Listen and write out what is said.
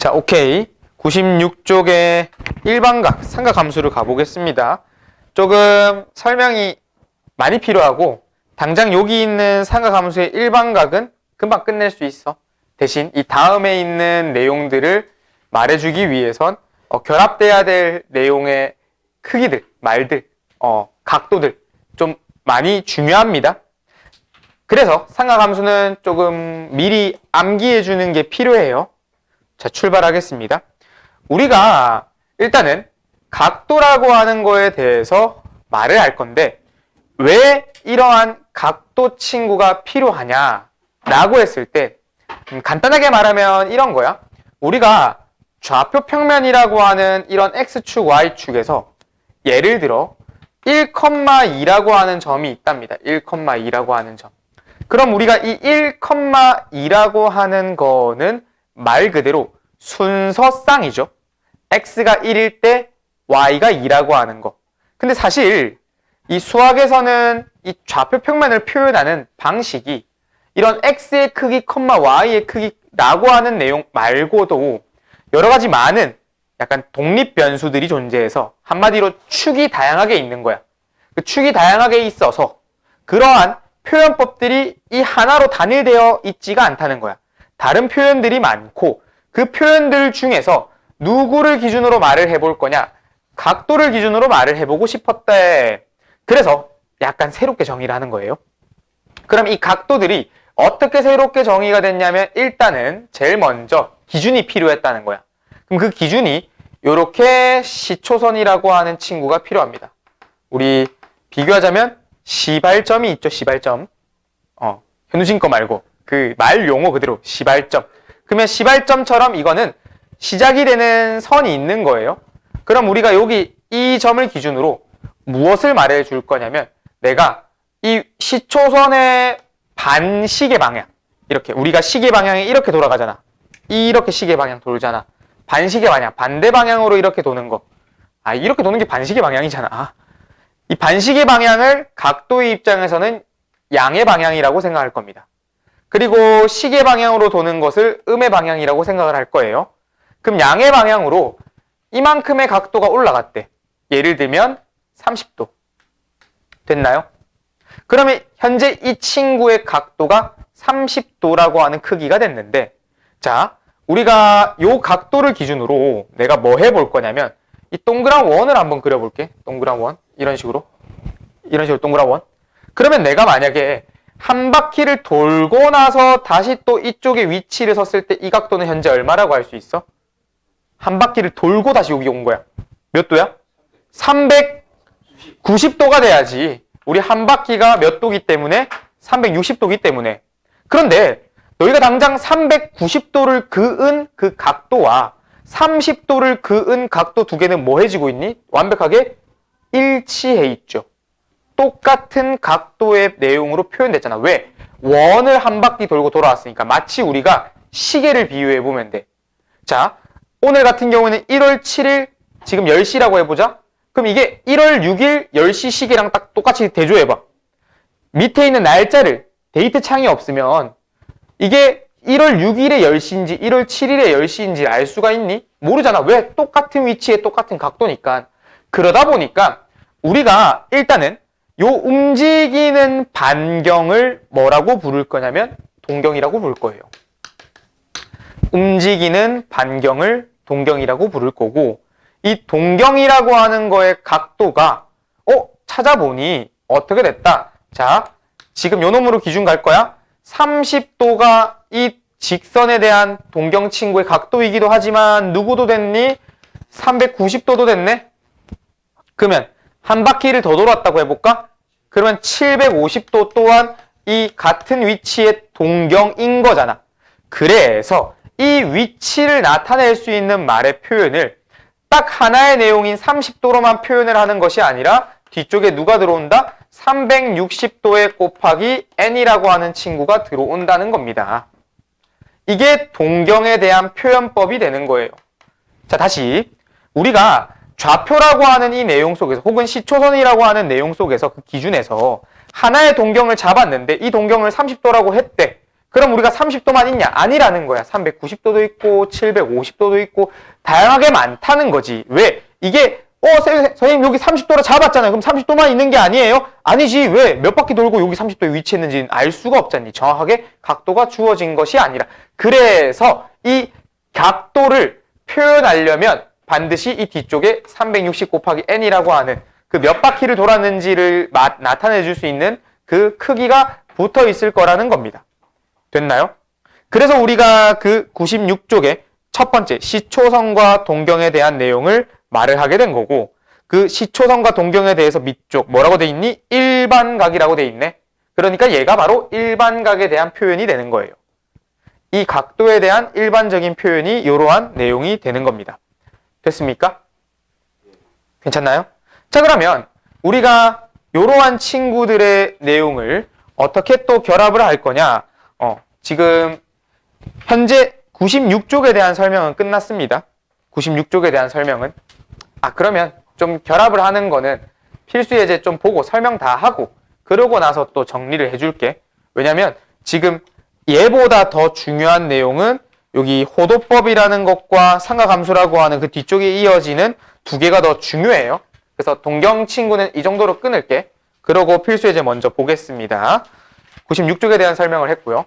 자, 오케이. 96쪽의 일반각, 삼각함수를 가보겠습니다. 조금 설명이 많이 필요하고 당장 여기 있는 삼각함수의 일반각은 금방 끝낼 수 있어. 대신 이 다음에 있는 내용들을 말해주기 위해선 결합돼야 될 내용의 크기들, 말들, 각도들 좀 많이 중요합니다. 그래서 삼각함수는 조금 미리 암기해주는 게 필요해요. 자, 출발하겠습니다. 우리가 일단은 각도라고 하는 거에 대해서 말을 할 건데 왜 이러한 각도 친구가 필요하냐 라고 했을 때 간단하게 말하면 이런 거야. 우리가 좌표 평면이라고 하는 이런 X축, Y축에서 예를 들어 1,2라고 하는 점이 있답니다. 1,2라고 하는 점. 그럼 우리가 이 1,2라고 하는 거는 말 그대로 순서쌍이죠. X가 1일 때 Y가 2라고 하는 거. 근데 사실 이 수학에서는 이 좌표 평면을 표현하는 방식이 이런 X의 크기, Y의 크기라고 하는 내용 말고도 여러 가지 많은 약간 독립 변수들이 존재해서 한마디로 축이 다양하게 있는 거야. 그 축이 다양하게 있어서 그러한 표현법들이 이 하나로 단일되어 있지가 않다는 거야. 다른 표현들이 많고 그 표현들 중에서 누구를 기준으로 말을 해볼 거냐? 각도를 기준으로 말을 해보고 싶었대. 그래서 약간 새롭게 정의를 하는 거예요. 그럼 이 각도들이 어떻게 새롭게 정의가 됐냐면 일단은 제일 먼저 기준이 필요했다는 거야. 그럼 그 기준이 이렇게 시초선이라고 하는 친구가 필요합니다. 우리 비교하자면 시발점이 있죠. 시발점. 현우진 거 말고 그 말 용어 그대로 시발점. 그러면 시발점처럼 이거는 시작이 되는 선이 있는 거예요. 그럼 우리가 여기 이 점을 기준으로 무엇을 말해 줄 거냐면 내가 이 시초선의 반시계 방향 이렇게 우리가 시계 방향이 이렇게 돌아가잖아. 이렇게 시계 방향 돌잖아. 반시계 방향 반대 방향으로 이렇게 도는 거. 이렇게 도는 게 반시계 방향이잖아. 이 반시계 방향을 각도의 입장에서는 양의 방향이라고 생각할 겁니다. 그리고 시계 방향으로 도는 것을 음의 방향이라고 생각을 할 거예요. 그럼 양의 방향으로 이만큼의 각도가 올라갔대. 예를 들면 30도. 됐나요? 그러면 현재 이 친구의 각도가 30도라고 하는 크기가 됐는데 자, 우리가 요 각도를 기준으로 내가 뭐 해볼 거냐면 이 동그란 원을 한번 그려볼게. 동그란 원. 이런 식으로 동그란 원. 그러면 내가 만약에 한 바퀴를 돌고 나서 다시 또 이쪽에 위치를 섰을 때 이 각도는 현재 얼마라고 할 수 있어? 한 바퀴를 돌고 다시 여기 온 거야. 몇 도야? 390도가 돼야지. 우리 한 바퀴가 몇 도기 때문에? 360도기 때문에. 그런데 너희가 당장 390도를 그은 그 각도와 30도를 그은 각도 두 개는 뭐 해지고 있니? 완벽하게 일치해 있죠. 똑같은 각도의 내용으로 표현됐잖아. 왜? 원을 한 바퀴 돌고 돌아왔으니까 마치 우리가 시계를 비유해 보면 돼. 자, 오늘 같은 경우는 1월 7일 지금 10시라고 해보자. 그럼 이게 1월 6일 10시 시계랑 딱 똑같이 대조해봐. 밑에 있는 날짜를 데이트 창이 없으면 이게 1월 6일에 10시인지 1월 7일에 10시인지 알 수가 있니? 모르잖아. 왜? 똑같은 위치에 똑같은 각도니까. 그러다 보니까 우리가 일단은 요 움직이는 반경을 뭐라고 부를 거냐면 동경이라고 부를 거예요. 움직이는 반경을 동경이라고 부를 거고 이 동경이라고 하는 거의 각도가 찾아보니 어떻게 됐다. 자, 지금 요 놈으로 기준 갈 거야. 30도가 이 직선에 대한 동경 친구의 각도이기도 하지만 누구도 됐니? 390도도 됐네. 그러면 한 바퀴를 더 돌았다고 해볼까? 그러면 750도 또한 이 같은 위치의 동경인 거잖아. 그래서 이 위치를 나타낼 수 있는 말의 표현을 딱 하나의 내용인 30도로만 표현을 하는 것이 아니라 뒤쪽에 누가 들어온다? 360도에 곱하기 n이라고 하는 친구가 들어온다는 겁니다. 이게 동경에 대한 표현법이 되는 거예요. 자, 다시 우리가 좌표라고 하는 이 내용 속에서 혹은 시초선이라고 하는 내용 속에서 그 기준에서 하나의 동경을 잡았는데 이 동경을 30도라고 했대. 그럼 우리가 30도만 있냐? 아니라는 거야. 390도도 있고 750도도 있고 다양하게 많다는 거지. 왜? 이게 선생님 여기 30도로 잡았잖아요. 그럼 30도만 있는 게 아니에요? 아니지. 왜? 몇 바퀴 돌고 여기 30도에 위치했는지는 알 수가 없잖니. 정확하게 각도가 주어진 것이 아니라. 그래서 이 각도를 표현하려면 반드시 이 뒤쪽에 360 곱하기 n이라고 하는 그 몇 바퀴를 돌았는지를 나타내 줄 수 있는 그 크기가 붙어 있을 거라는 겁니다. 됐나요? 그래서 우리가 그 96쪽에 첫 번째 시초선과 동경에 대한 내용을 말을 하게 된 거고, 그 시초선과 동경에 대해서 밑쪽 뭐라고 돼 있니? 일반각이라고 돼 있네. 그러니까 얘가 바로 일반각에 대한 표현이 되는 거예요. 이 각도에 대한 일반적인 표현이 이러한 내용이 되는 겁니다. 됐습니까? 괜찮나요? 자, 그러면 우리가 이러한 친구들의 내용을 어떻게 또 결합을 할 거냐? 지금 현재 96쪽에 대한 설명은 끝났습니다. 96쪽에 대한 설명은. 그러면 좀 결합을 하는 거는 필수 예제 좀 보고 설명 다 하고 그러고 나서 또 정리를 해줄게. 왜냐면 지금 얘보다 더 중요한 내용은 여기 호도법이라는 것과 상가감수라고 하는 그 뒤쪽에 이어지는 두 개가 더 중요해요. 그래서 동경 친구는 이 정도로 끊을게. 그러고 필수 예제 먼저 보겠습니다. 96쪽에 대한 설명을 했고요.